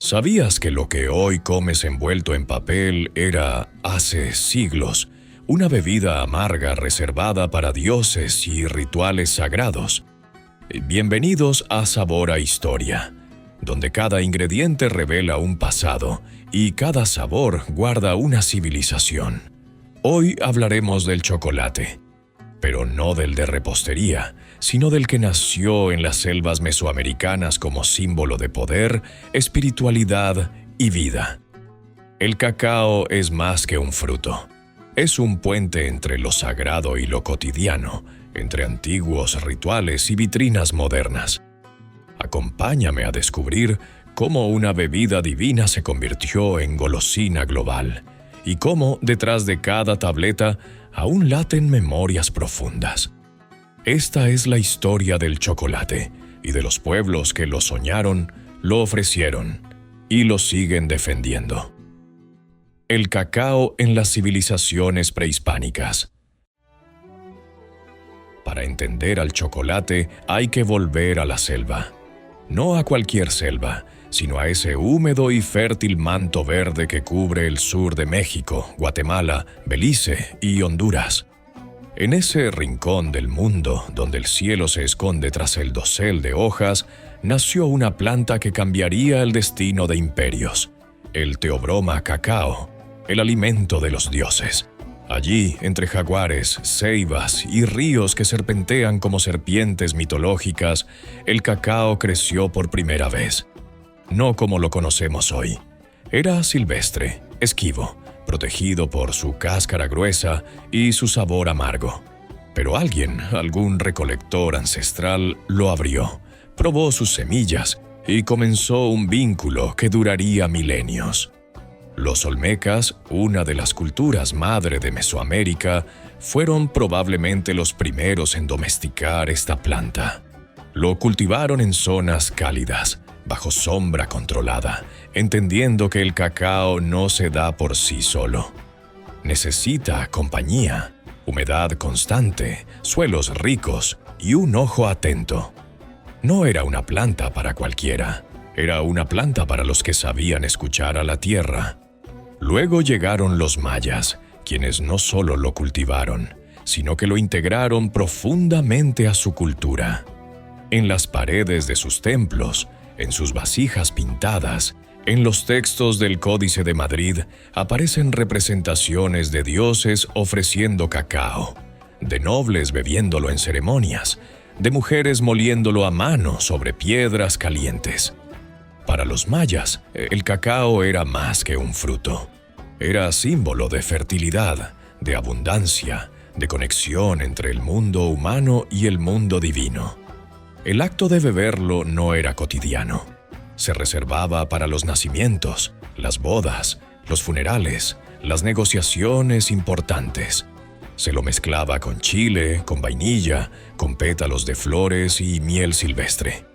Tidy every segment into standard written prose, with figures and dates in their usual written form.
¿Sabías que lo que hoy comes envuelto en papel era, hace siglos, una bebida amarga reservada para dioses y rituales sagrados? Bienvenidos a Sabor a Historia, donde cada ingrediente revela un pasado y cada sabor guarda una civilización. Hoy hablaremos del chocolate, pero no del de repostería, sino del que nació en las selvas mesoamericanas como símbolo de poder, espiritualidad y vida. El cacao es más que un fruto. Es un puente entre lo sagrado y lo cotidiano, entre antiguos rituales y vitrinas modernas. Acompáñame a descubrir cómo una bebida divina se convirtió en golosina global y cómo, detrás de cada tableta, aún laten memorias profundas. Esta es la historia del chocolate y de los pueblos que lo soñaron, lo ofrecieron y lo siguen defendiendo. El cacao en las civilizaciones prehispánicas. Para entender al chocolate hay que volver a la selva. No a cualquier selva, sino a ese húmedo y fértil manto verde que cubre el sur de México, Guatemala, Belice y Honduras. En ese rincón del mundo, donde el cielo se esconde tras el dosel de hojas, nació una planta que cambiaría el destino de imperios, el Theobroma cacao, el alimento de los dioses. Allí, entre jaguares, ceibas y ríos que serpentean como serpientes mitológicas, el cacao creció por primera vez. No como lo conocemos hoy. Era silvestre, esquivo, protegido por su cáscara gruesa y su sabor amargo. Pero alguien, algún recolector ancestral, lo abrió, probó sus semillas y comenzó un vínculo que duraría milenios. Los olmecas, una de las culturas madre de Mesoamérica, fueron probablemente los primeros en domesticar esta planta. Lo cultivaron en zonas cálidas, bajo sombra controlada, entendiendo que el cacao no se da por sí solo. Necesita compañía, humedad constante, suelos ricos y un ojo atento. No era una planta para cualquiera, era una planta para los que sabían escuchar a la tierra. Luego llegaron los mayas, quienes no solo lo cultivaron, sino que lo integraron profundamente a su cultura. En las paredes de sus templos, en sus vasijas pintadas, en los textos del Códice de Madrid aparecen representaciones de dioses ofreciendo cacao, de nobles bebiéndolo en ceremonias, de mujeres moliéndolo a mano sobre piedras calientes. Para los mayas, el cacao era más que un fruto. Era símbolo de fertilidad, de abundancia, de conexión entre el mundo humano y el mundo divino. El acto de beberlo no era cotidiano. Se reservaba para los nacimientos, las bodas, los funerales, las negociaciones importantes. Se lo mezclaba con chile, con vainilla, con pétalos de flores y miel silvestre.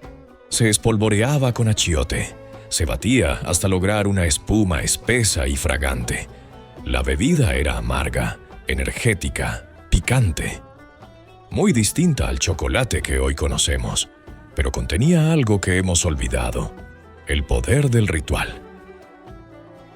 Se espolvoreaba con achiote. Se batía hasta lograr una espuma espesa y fragante. La bebida era amarga, energética, picante. Muy distinta al chocolate que hoy conocemos, pero contenía algo que hemos olvidado: el poder del ritual.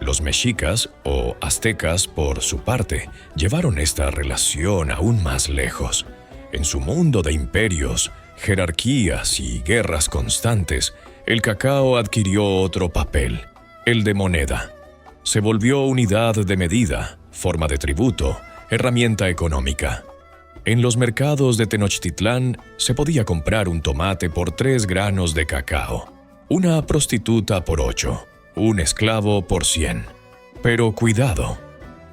Los mexicas, o aztecas por su parte, llevaron esta relación aún más lejos. En su mundo de imperios, jerarquías y guerras constantes, el cacao adquirió otro papel, el de moneda. Se volvió unidad de medida, forma de tributo, herramienta económica. En los mercados de Tenochtitlán se podía comprar un tomate por 3 granos de cacao, una prostituta por 8, un esclavo por 100. Pero cuidado,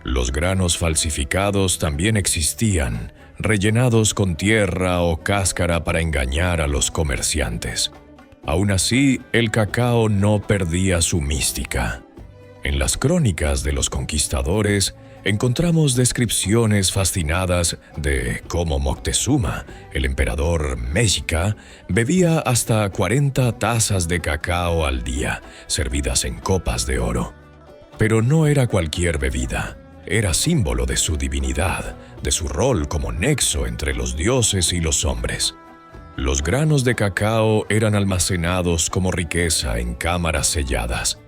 los granos falsificados también existían, rellenados con tierra o cáscara para engañar a los comerciantes. Aún así, el cacao no perdía su mística. En las crónicas de los conquistadores encontramos descripciones fascinadas de cómo Moctezuma, el emperador mexica, bebía hasta 40 tazas de cacao al día, servidas en copas de oro. Pero no era cualquier bebida, era símbolo de su divinidad, de su rol como nexo entre los dioses y los hombres. Los granos de cacao eran almacenados como riqueza en cámaras selladas.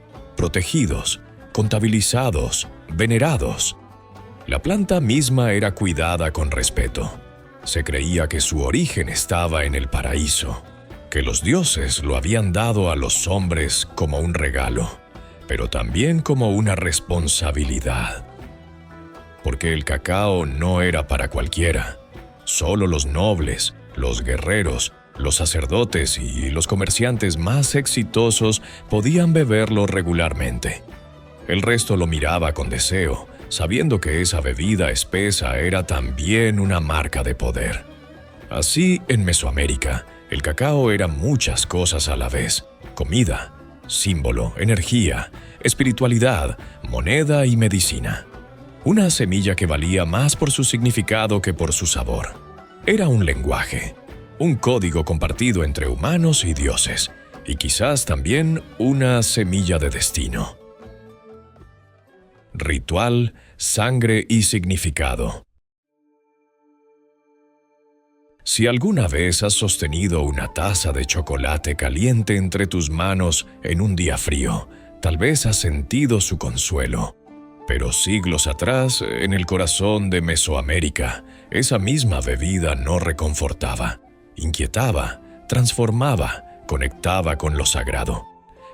protegidos, contabilizados, venerados. La planta misma era cuidada con respeto. Se creía que su origen estaba en el paraíso, que los dioses lo habían dado a los hombres como un regalo, pero también como una responsabilidad. Porque el cacao no era para cualquiera. Solo los nobles, los guerreros, los sacerdotes y los comerciantes más exitosos podían beberlo regularmente. El resto lo miraba con deseo, sabiendo que esa bebida espesa era también una marca de poder. Así, en Mesoamérica, el cacao era muchas cosas a la vez: comida, símbolo, energía, espiritualidad, moneda y medicina. Una semilla que valía más por su significado que por su sabor. Era un lenguaje, un código compartido entre humanos y dioses, y quizás también una semilla de destino. Ritual, sangre y significado. Si alguna vez has sostenido una taza de chocolate caliente entre tus manos en un día frío, tal vez has sentido su consuelo. Pero siglos atrás, en el corazón de Mesoamérica, esa misma bebida no reconfortaba, inquietaba, transformaba, conectaba con lo sagrado.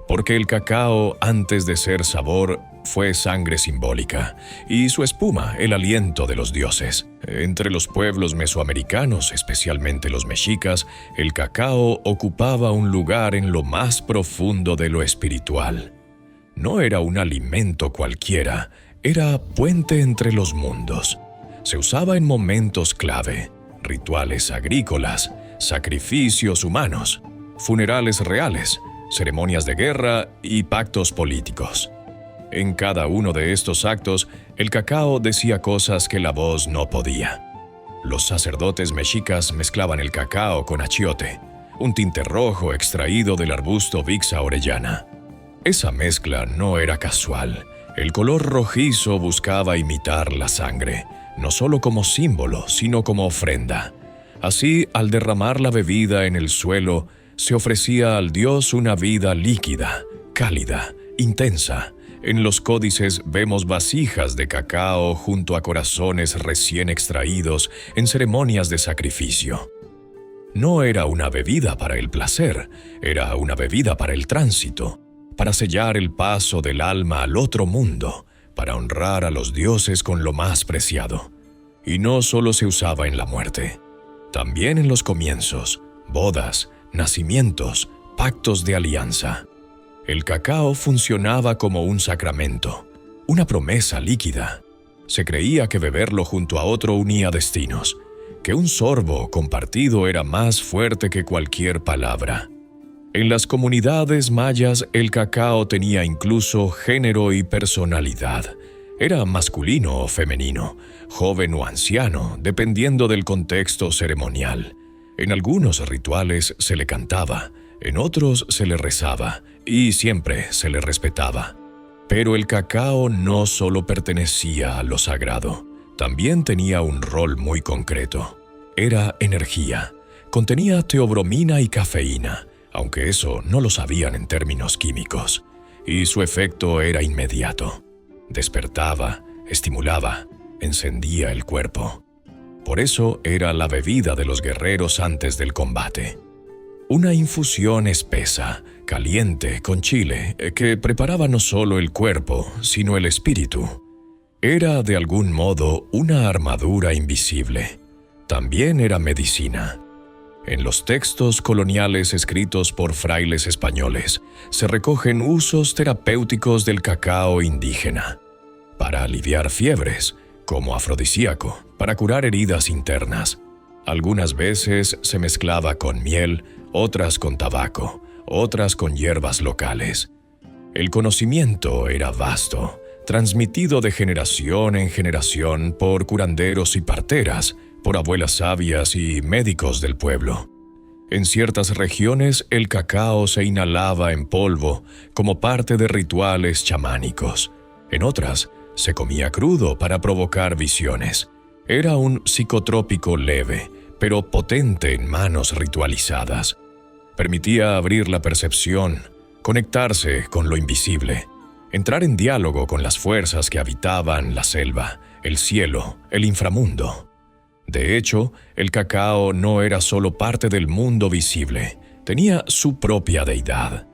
Porque el cacao, antes de ser sabor, fue sangre simbólica, y su espuma, el aliento de los dioses. Entre los pueblos mesoamericanos, especialmente los mexicas, el cacao ocupaba un lugar en lo más profundo de lo espiritual. No era un alimento cualquiera, era puente entre los mundos. Se usaba en momentos clave, rituales agrícolas, sacrificios humanos, funerales reales, ceremonias de guerra y pactos políticos. En cada uno de estos actos, el cacao decía cosas que la voz no podía. Los sacerdotes mexicas mezclaban el cacao con achiote, un tinte rojo extraído del arbusto Vixa orellana. Esa mezcla no era casual. El color rojizo buscaba imitar la sangre, no solo como símbolo, sino como ofrenda. Así, al derramar la bebida en el suelo, se ofrecía al dios una vida líquida, cálida, intensa. En los códices vemos vasijas de cacao junto a corazones recién extraídos en ceremonias de sacrificio. No era una bebida para el placer, era una bebida para el tránsito, para sellar el paso del alma al otro mundo, para honrar a los dioses con lo más preciado. Y no solo se usaba en la muerte, también en los comienzos, bodas, nacimientos, pactos de alianza. El cacao funcionaba como un sacramento, una promesa líquida. Se creía que beberlo junto a otro unía destinos, que un sorbo compartido era más fuerte que cualquier palabra. En las comunidades mayas, el cacao tenía incluso género y personalidad. Era masculino o femenino, joven o anciano, dependiendo del contexto ceremonial. En algunos rituales se le cantaba, en otros se le rezaba y siempre se le respetaba. Pero el cacao no solo pertenecía a lo sagrado, también tenía un rol muy concreto. Era energía, contenía teobromina y cafeína, aunque eso no lo sabían en términos químicos, y su efecto era inmediato. Despertaba, estimulaba, encendía el cuerpo. Por eso era la bebida de los guerreros antes del combate. Una infusión espesa, caliente, con chile, que preparaba no solo el cuerpo, sino el espíritu. Era, de algún modo, una armadura invisible. También era medicina. En los textos coloniales escritos por frailes españoles, se recogen usos terapéuticos del cacao indígena. Para aliviar fiebres, como afrodisíaco, para curar heridas internas. Algunas veces se mezclaba con miel, otras con tabaco, otras con hierbas locales. El conocimiento era vasto, transmitido de generación en generación por curanderos y parteras, por abuelas sabias y médicos del pueblo. En ciertas regiones, el cacao se inhalaba en polvo como parte de rituales chamánicos. En otras, se comía crudo para provocar visiones. Era un psicotrópico leve, pero potente en manos ritualizadas. Permitía abrir la percepción, conectarse con lo invisible. entrar en diálogo con las fuerzas que habitaban la selva, el cielo, el inframundo. De hecho, el cacao no era solo parte del mundo visible, tenía su propia deidad.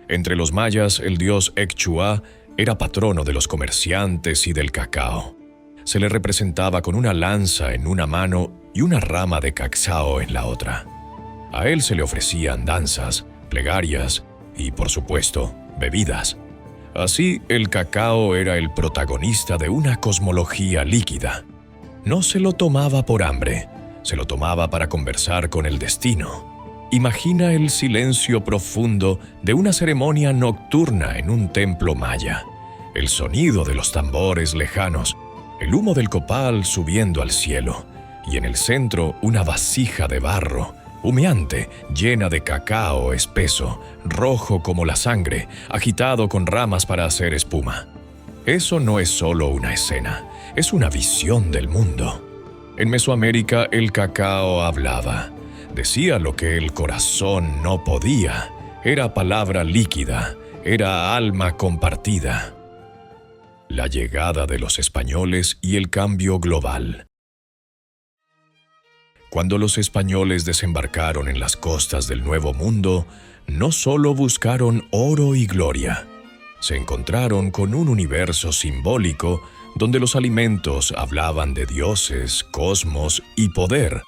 Entre los mayas, el dios Ecchuá era patrono de los comerciantes y del cacao. Se le representaba con una lanza en una mano y una rama de cacao en la otra. A él se le ofrecían danzas, plegarias y, por supuesto, bebidas. Así, el cacao era el protagonista de una cosmología líquida. No se lo tomaba por hambre, se lo tomaba para conversar con el destino. Imagina el silencio profundo de una ceremonia nocturna en un templo maya, el sonido de los tambores lejanos, el humo del copal subiendo al cielo, y en el centro una vasija de barro, humeante, llena de cacao espeso, rojo como la sangre, agitado con ramas para hacer espuma. Eso no es solo una escena, es una visión del mundo. En Mesoamérica el cacao hablaba, decía lo que el corazón no podía, era palabra líquida, era alma compartida. La llegada de los españoles y el cambio global. Cuando los españoles desembarcaron en las costas del Nuevo Mundo, no solo buscaron oro y gloria, se encontraron con un universo simbólico donde los alimentos hablaban de dioses, cosmos y poder.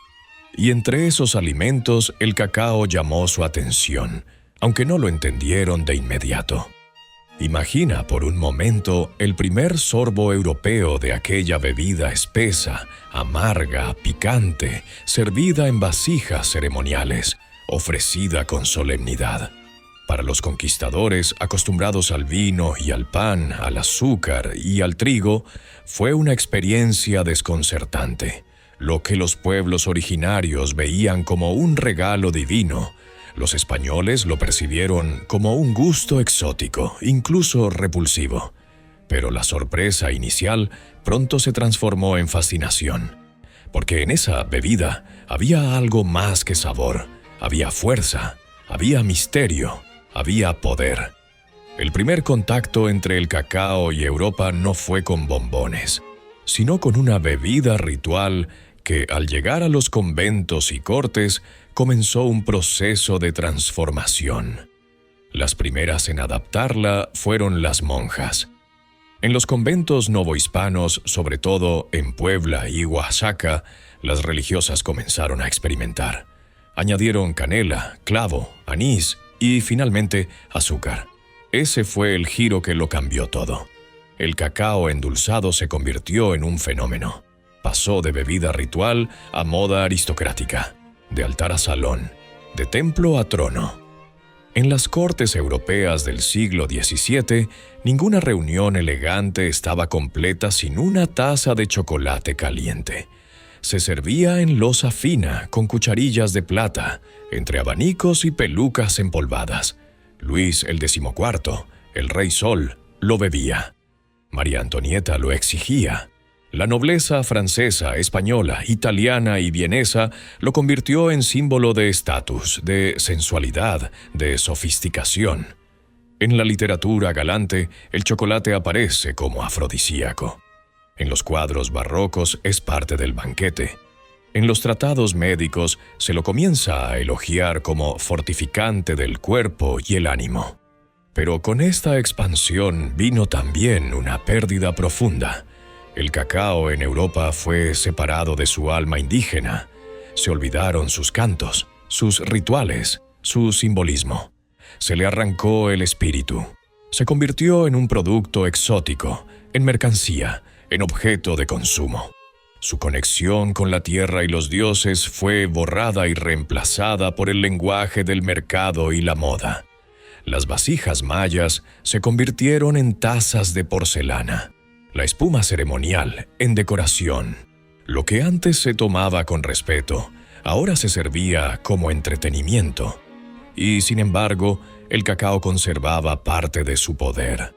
Y entre esos alimentos el cacao llamó su atención, aunque no lo entendieron de inmediato. Imagina por un momento el primer sorbo europeo de aquella bebida espesa, amarga, picante, servida en vasijas ceremoniales, ofrecida con solemnidad. Para los conquistadores, acostumbrados al vino y al pan, al azúcar y al trigo, fue una experiencia desconcertante. Lo que los pueblos originarios veían como un regalo divino, los españoles lo percibieron como un gusto exótico, incluso repulsivo. Pero la sorpresa inicial pronto se transformó en fascinación, porque en esa bebida había algo más que sabor, había fuerza, había misterio, había poder. El primer contacto entre el cacao y Europa no fue con bombones, sino con una bebida ritual que, al llegar a los conventos y cortes, comenzó un proceso de transformación. Las primeras en adaptarla fueron las monjas. En los conventos novohispanos, sobre todo en Puebla y Oaxaca, las religiosas comenzaron a experimentar. Añadieron canela, clavo, anís y, finalmente, azúcar. Ese fue el giro que lo cambió todo. El cacao endulzado se convirtió en un fenómeno. Pasó de bebida ritual a moda aristocrática, de altar a salón, de templo a trono. En las cortes europeas del siglo XVII, ninguna reunión elegante estaba completa sin una taza de chocolate caliente. Se servía en loza fina, con cucharillas de plata, entre abanicos y pelucas empolvadas. Luis el XIV, el Rey Sol, lo bebía. María Antonieta lo exigía. La nobleza francesa, española, italiana y vienesa lo convirtió en símbolo de estatus, de sensualidad, de sofisticación. En la literatura galante, el chocolate aparece como afrodisíaco. En los cuadros barrocos es parte del banquete. En los tratados médicos se lo comienza a elogiar como fortificante del cuerpo y el ánimo. Pero con esta expansión vino también una pérdida profunda. El cacao en Europa fue separado de su alma indígena. Se olvidaron sus cantos, sus rituales, su simbolismo. Se le arrancó el espíritu. Se convirtió en un producto exótico, en mercancía, en objeto de consumo. Su conexión con la tierra y los dioses fue borrada y reemplazada por el lenguaje del mercado y la moda. Las vasijas mayas se convirtieron en tazas de porcelana. La espuma ceremonial en decoración. Lo que antes se tomaba con respeto, ahora se servía como entretenimiento. Y, sin embargo, el cacao conservaba parte de su poder.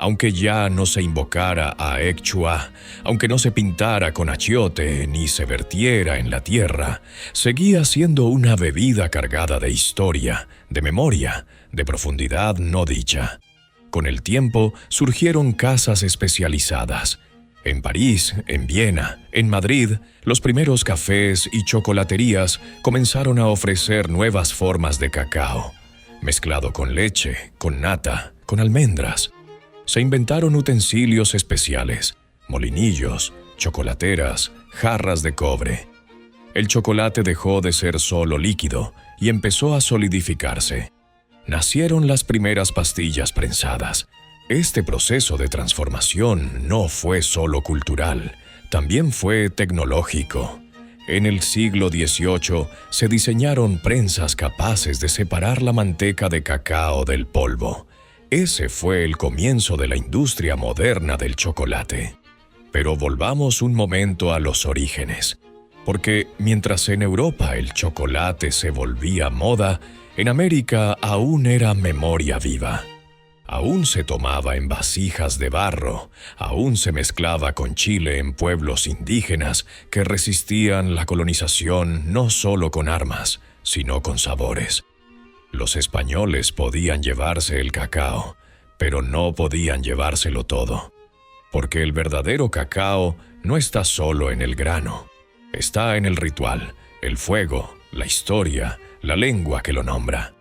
Aunque ya no se invocara a Ecchuá, aunque no se pintara con achiote ni se vertiera en la tierra, seguía siendo una bebida cargada de historia, de memoria, de profundidad no dicha. Con el tiempo surgieron casas especializadas. En París, en Viena, en Madrid, los primeros cafés y chocolaterías comenzaron a ofrecer nuevas formas de cacao, mezclado con leche, con nata, con almendras. Se inventaron utensilios especiales, molinillos, chocolateras, jarras de cobre. El chocolate dejó de ser solo líquido y empezó a solidificarse. Nacieron las primeras pastillas prensadas. Este proceso de transformación no fue solo cultural, también fue tecnológico. En el siglo XVIII se diseñaron prensas capaces de separar la manteca de cacao del polvo. Ese fue el comienzo de la industria moderna del chocolate. Pero volvamos un momento a los orígenes, porque mientras en Europa el chocolate se volvía moda, en América aún era memoria viva. Aún se tomaba en vasijas de barro, aún se mezclaba con chile en pueblos indígenas que resistían la colonización no solo con armas, sino con sabores. Los españoles podían llevarse el cacao, pero no podían llevárselo todo, porque el verdadero cacao no está solo en el grano, está en el ritual, el fuego, la historia, la lengua que lo nombra.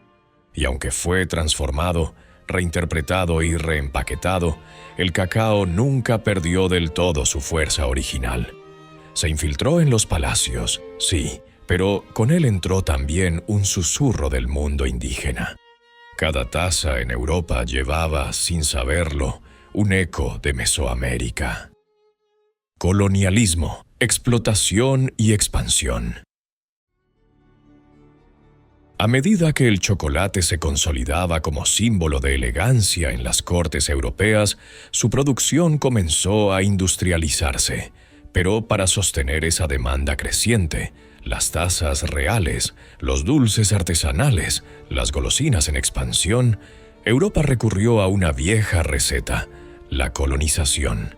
Y aunque fue transformado, reinterpretado y reempaquetado, el cacao nunca perdió del todo su fuerza original. Se infiltró en los palacios, sí, pero con él entró también un susurro del mundo indígena. Cada taza en Europa llevaba, sin saberlo, un eco de Mesoamérica. Colonialismo, explotación y expansión. A medida que el chocolate se consolidaba como símbolo de elegancia en las cortes europeas, su producción comenzó a industrializarse. Pero para sostener esa demanda creciente, las tazas reales, los dulces artesanales, las golosinas en expansión, Europa recurrió a una vieja receta, la colonización.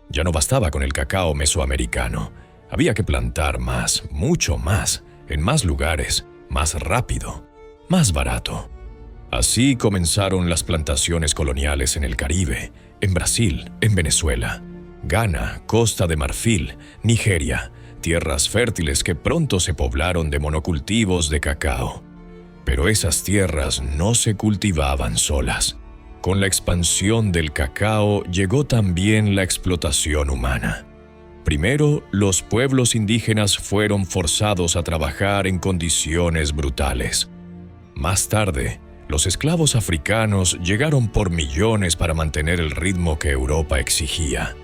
Ya no bastaba con el cacao mesoamericano. Había que plantar más, mucho más, en más lugares, más rápido, más barato. Así comenzaron las plantaciones coloniales en el Caribe, en Brasil, en Venezuela, Ghana, Costa de Marfil, Nigeria, tierras fértiles que pronto se poblaron de monocultivos de cacao. Pero esas tierras no se cultivaban solas. Con la expansión del cacao llegó también la explotación humana. Primero, los pueblos indígenas fueron forzados a trabajar en condiciones brutales. Más tarde, los esclavos africanos llegaron por millones para mantener el ritmo que Europa exigía.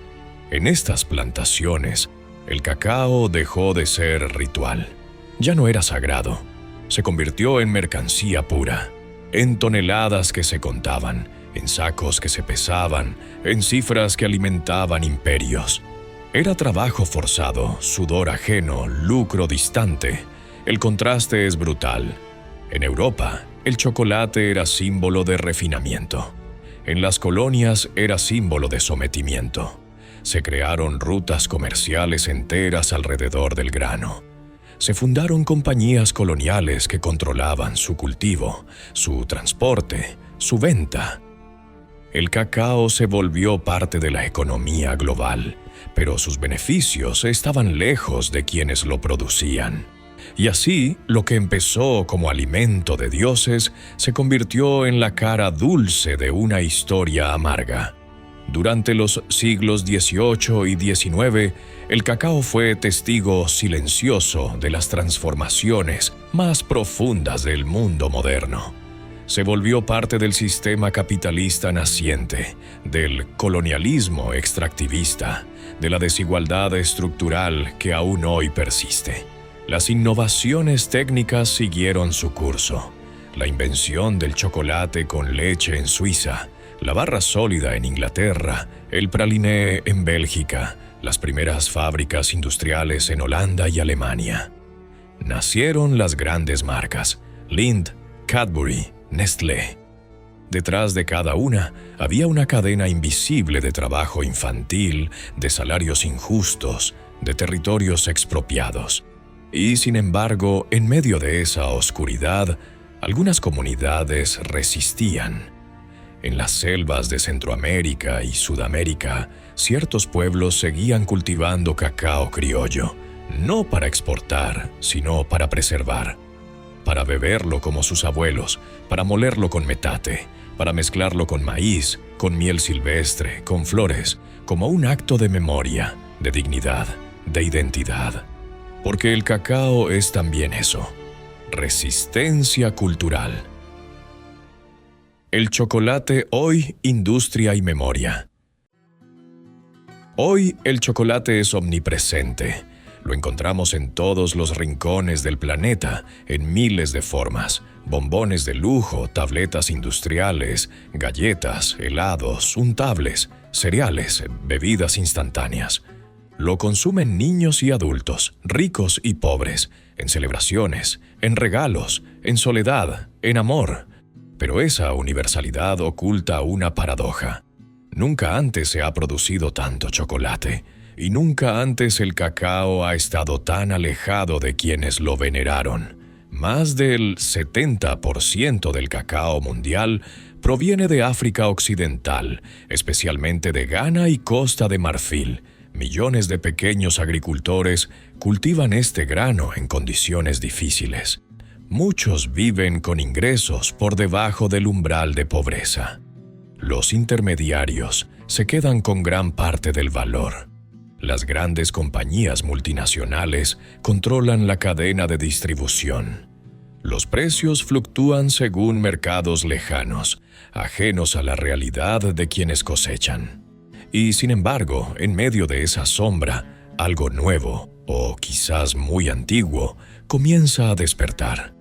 En estas plantaciones, el cacao dejó de ser ritual. Ya no era sagrado. Se convirtió en mercancía pura, en toneladas que se contaban, en sacos que se pesaban, en cifras que alimentaban imperios. Era trabajo forzado, sudor ajeno, lucro distante. El contraste es brutal. En Europa, el chocolate era símbolo de refinamiento. En las colonias era símbolo de sometimiento. Se crearon rutas comerciales enteras alrededor del grano. Se fundaron compañías coloniales que controlaban su cultivo, su transporte, su venta. El cacao se volvió parte de la economía global, pero sus beneficios estaban lejos de quienes lo producían. Y así, lo que empezó como alimento de dioses se convirtió en la cara dulce de una historia amarga. Durante los siglos XVIII y XIX, el cacao fue testigo silencioso de las transformaciones más profundas del mundo moderno. Se volvió parte del sistema capitalista naciente, del colonialismo extractivista, de la desigualdad estructural que aún hoy persiste. Las innovaciones técnicas siguieron su curso. La invención del chocolate con leche en Suiza, la barra sólida en Inglaterra, el praliné en Bélgica, las primeras fábricas industriales en Holanda y Alemania. Nacieron las grandes marcas, Lindt, Cadbury, Nestlé. Detrás de cada una había una cadena invisible de trabajo infantil, de salarios injustos, de territorios expropiados. Y sin embargo, en medio de esa oscuridad, algunas comunidades resistían. En las selvas de Centroamérica y Sudamérica, ciertos pueblos seguían cultivando cacao criollo, no para exportar, sino para preservar, para beberlo como sus abuelos, para molerlo con metate, para mezclarlo con maíz, con miel silvestre, con flores, como un acto de memoria, de dignidad, de identidad. Porque el cacao es también eso, resistencia cultural. El chocolate hoy, industria y memoria. Hoy el chocolate es omnipresente. Lo encontramos en todos los rincones del planeta, en miles de formas. Bombones de lujo, tabletas industriales, galletas, helados, untables, cereales, bebidas instantáneas. Lo consumen niños y adultos, ricos y pobres, en celebraciones, en regalos, en soledad, en amor. Pero esa universalidad oculta una paradoja. Nunca antes se ha producido tanto chocolate, y nunca antes el cacao ha estado tan alejado de quienes lo veneraron. Más del 70% del cacao mundial proviene de África Occidental, especialmente de Ghana y Costa de Marfil. Millones de pequeños agricultores cultivan este grano en condiciones difíciles. Muchos viven con ingresos por debajo del umbral de pobreza. Los intermediarios se quedan con gran parte del valor. Las grandes compañías multinacionales controlan la cadena de distribución. Los precios fluctúan según mercados lejanos, ajenos a la realidad de quienes cosechan. Y sin embargo, en medio de esa sombra, algo nuevo, o quizás muy antiguo, comienza a despertar.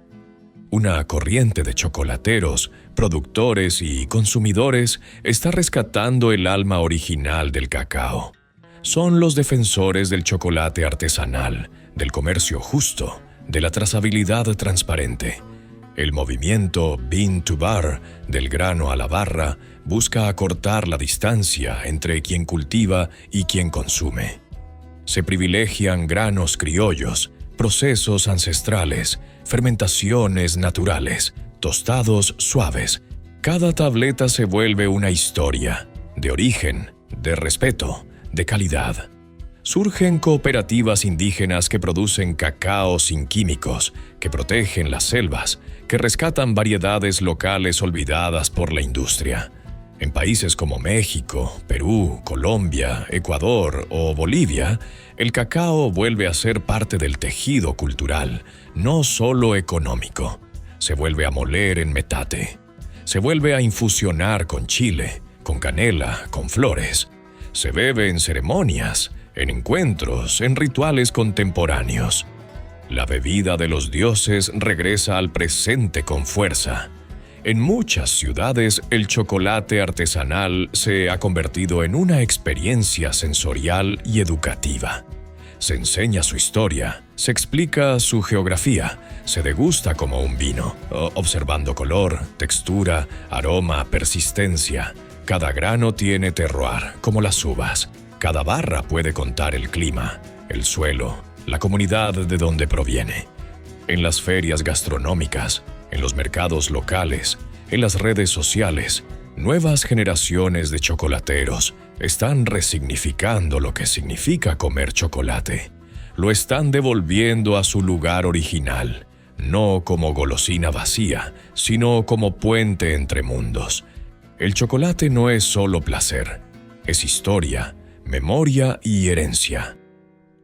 Una corriente de chocolateros, productores y consumidores está rescatando el alma original del cacao. Son los defensores del chocolate artesanal, del comercio justo, de la trazabilidad transparente. El movimiento Bean to Bar, del grano a la barra, busca acortar la distancia entre quien cultiva y quien consume. Se privilegian granos criollos, procesos ancestrales, fermentaciones naturales, tostados suaves. Cada tableta se vuelve una historia, de origen, de respeto, de calidad. Surgen cooperativas indígenas que producen cacao sin químicos, que protegen las selvas, que rescatan variedades locales olvidadas por la industria. En países como México, Perú, Colombia, Ecuador o Bolivia, el cacao vuelve a ser parte del tejido cultural, no solo económico. Se vuelve a moler en metate. Se vuelve a infusionar con chile, con canela, con flores. Se bebe en ceremonias, en encuentros, en rituales contemporáneos. La bebida de los dioses regresa al presente con fuerza. En muchas ciudades, el chocolate artesanal se ha convertido en una experiencia sensorial y educativa. Se enseña su historia, se explica su geografía, se degusta como un vino, observando color, textura, aroma, persistencia. Cada grano tiene terroir, como las uvas. Cada barra puede contar el clima, el suelo, la comunidad de donde proviene. En las ferias gastronómicas, en los mercados locales, en las redes sociales, nuevas generaciones de chocolateros están resignificando lo que significa comer chocolate. Lo están devolviendo a su lugar original, no como golosina vacía, sino como puente entre mundos. El chocolate no es solo placer, es historia, memoria y herencia.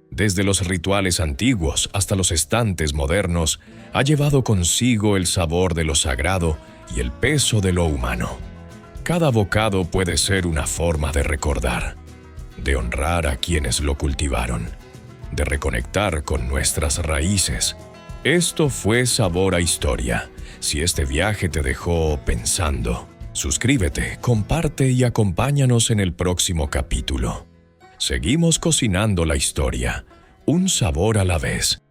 Desde los rituales antiguos hasta los estantes modernos, ha llevado consigo el sabor de lo sagrado y el peso de lo humano. Cada bocado puede ser una forma de recordar, de honrar a quienes lo cultivaron, de reconectar con nuestras raíces. Esto fue Sabor a Historia. Si este viaje te dejó pensando, suscríbete, comparte y acompáñanos en el próximo capítulo. Seguimos cocinando la historia, un sabor a la vez.